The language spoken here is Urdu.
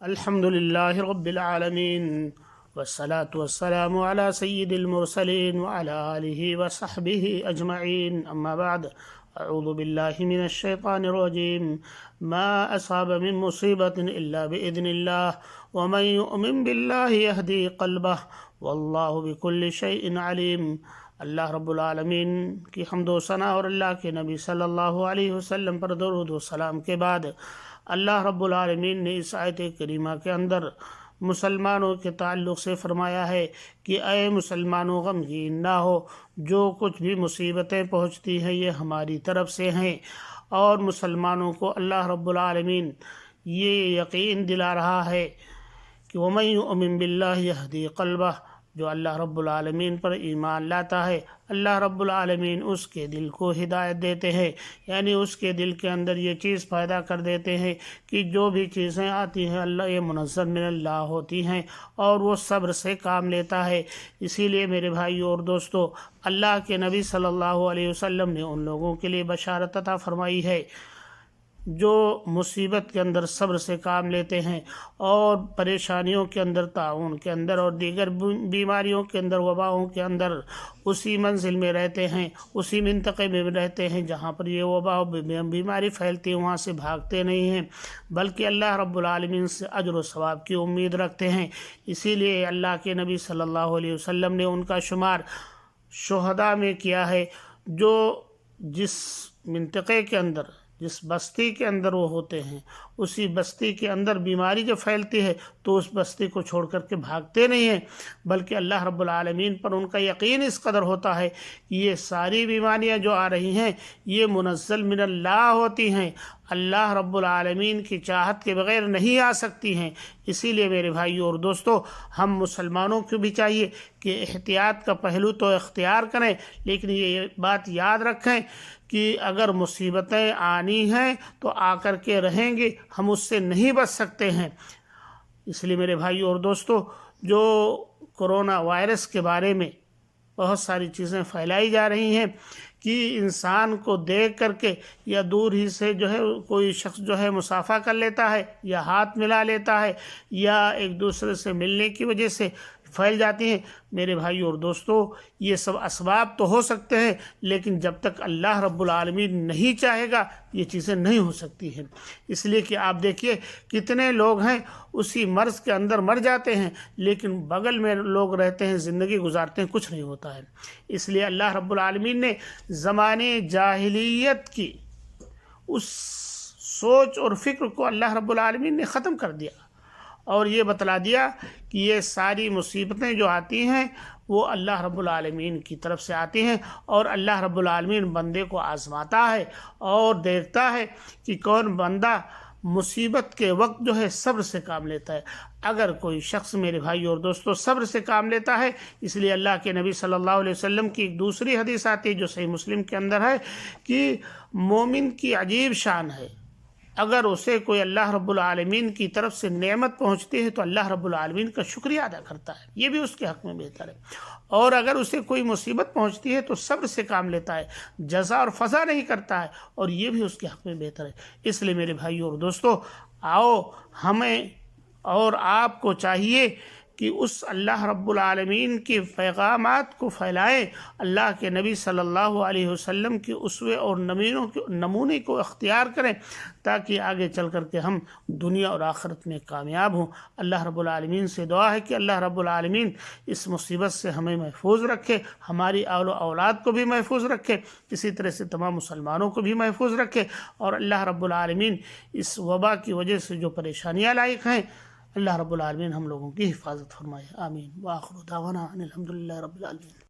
الحمد لله رب العالمين والصلاة والسلام على سيد المرسلين وعلى آله وصحبه أجمعين، أما بعد. أعوذ بالله من الشيطان الرجيم. ما أصاب من مصيبة إلا بإذن الله ومن يؤمن بالله يهدي قلبه والله بكل شيء عليم. اللہ رب العالمین کی حمد و ثنا اور اللہ کے نبی صلی اللہ علیہ وسلم پر درود و سلام کے بعد اللہ رب العالمین نے اس آیت کریمہ کے اندر مسلمانوں کے تعلق سے فرمایا ہے کہ اے مسلمانوں غمگین نہ ہو، جو کچھ بھی مصیبتیں پہنچتی ہیں یہ ہماری طرف سے ہیں، اور مسلمانوں کو اللہ رب العالمین یہ یقین دلا رہا ہے کہ وَمَن يُؤْمِن بِاللَّهِ يَهْدِي قَلْبَهُ، جو اللہ رب العالمین پر ایمان لاتا ہے اللہ رب العالمین اس کے دل کو ہدایت دیتے ہیں، یعنی اس کے دل کے اندر یہ چیز پیدا کر دیتے ہیں کہ جو بھی چیزیں آتی ہیں اللہ یہ منزل من اللہ ہوتی ہیں، اور وہ صبر سے کام لیتا ہے۔ اسی لیے میرے بھائیو اور دوستو، اللہ کے نبی صلی اللہ علیہ وسلم نے ان لوگوں کے لیے بشارت عطا فرمائی ہے جو مصیبت کے اندر صبر سے کام لیتے ہیں، اور پریشانیوں کے اندر، طاعون کے اندر اور دیگر بیماریوں کے اندر، وباؤں کے اندر اسی منزل میں رہتے ہیں، اسی منطقے میں رہتے ہیں جہاں پر یہ وبا بیماری پھیلتی ہے، وہاں سے بھاگتے نہیں ہیں بلکہ اللہ رب العالمین سے اجر و ثواب کی امید رکھتے ہیں۔ اسی لیے اللہ کے نبی صلی اللہ علیہ وسلم نے ان کا شمار شہداء میں کیا ہے، جو جس منطقے کے اندر، جس بستی کے اندر وہ ہوتے ہیں، اسی بستی کے اندر بیماری جو پھیلتی ہے تو اس بستی کو چھوڑ کر کے بھاگتے نہیں ہیں، بلکہ اللہ رب العالمین پر ان کا یقین اس قدر ہوتا ہے کہ یہ ساری بیماریاں جو آ رہی ہیں یہ منزل من اللہ ہوتی ہیں، اللہ رب العالمین کی چاہت کے بغیر نہیں آ سکتی ہیں۔ اسی لیے میرے بھائیو اور دوستو، ہم مسلمانوں کو بھی چاہیے کہ احتیاط کا پہلو تو اختیار کریں، لیکن یہ بات یاد رکھیں کہ اگر مصیبتیں آنی ہیں تو آ کر کے رہیں گے، ہم اس سے نہیں بچ سکتے ہیں۔ اس لیے میرے بھائیو اور دوستو، جو کرونا وائرس کے بارے میں بہت ساری چیزیں پھیلائی جا رہی ہیں کہ انسان کو دیکھ کر کے یا دور ہی سے جو ہے کوئی شخص جو ہے مصافحہ کر لیتا ہے یا ہاتھ ملا لیتا ہے یا ایک دوسرے سے ملنے کی وجہ سے پھیل جاتی ہیں۔ میرے بھائیو اور دوستو، یہ سب اسباب تو ہو سکتے ہیں، لیکن جب تک اللہ رب العالمین نہیں چاہے گا یہ چیزیں نہیں ہو سکتی ہیں۔ اس لیے کہ آپ دیکھیے کتنے لوگ ہیں اسی مرض کے اندر مر جاتے ہیں، لیکن بغل میں لوگ رہتے ہیں، زندگی گزارتے ہیں، کچھ نہیں ہوتا ہے۔ اس لیے اللہ رب العالمین نے زمانے جاہلیت کی اس سوچ اور فکر کو اللہ رب العالمین نے ختم کر دیا، اور یہ بتلا دیا کہ یہ ساری مصیبتیں جو آتی ہیں وہ اللہ رب العالمین کی طرف سے آتی ہیں، اور اللہ رب العالمین بندے کو آزماتا ہے اور دیکھتا ہے کہ کون بندہ مصیبت کے وقت جو ہے صبر سے کام لیتا ہے۔ اگر کوئی شخص میرے بھائی اور دوستو صبر سے کام لیتا ہے، اس لیے اللہ کے نبی صلی اللہ علیہ وسلم کی ایک دوسری حدیث آتی ہے جو صحیح مسلم کے اندر ہے کہ مومن کی عجیب شان ہے، اگر اسے کوئی اللہ رب العالمین کی طرف سے نعمت پہنچتی ہے تو اللہ رب العالمین کا شکریہ ادا کرتا ہے، یہ بھی اس کے حق میں بہتر ہے، اور اگر اسے کوئی مصیبت پہنچتی ہے تو صبر سے کام لیتا ہے، جزا اور فضا نہیں کرتا ہے، اور یہ بھی اس کے حق میں بہتر ہے۔ اس لیے میرے بھائیو اور دوستو، آؤ ہمیں اور آپ کو چاہیے کہ اس اللہ رب العالمین کے پیغامات کو پھیلائیں، اللہ کے نبی صلی اللہ علیہ وسلم کے اسوے اور نمونے کو اختیار کریں، تاکہ آگے چل کر کے ہم دنیا اور آخرت میں کامیاب ہوں۔ اللہ رب العالمین سے دعا ہے کہ اللہ رب العالمین اس مصیبت سے ہمیں محفوظ رکھے، ہماری اولاد کو بھی محفوظ رکھے، اسی طرح سے تمام مسلمانوں کو بھی محفوظ رکھے، اور اللہ رب العالمین اس وبا کی وجہ سے جو پریشانیاں لاحق ہیں اللہ رب العالمین ہم لوگوں کی حفاظت فرمائے۔ آمین۔ وآخر دعوانا ان الحمد للہ رب العالمین۔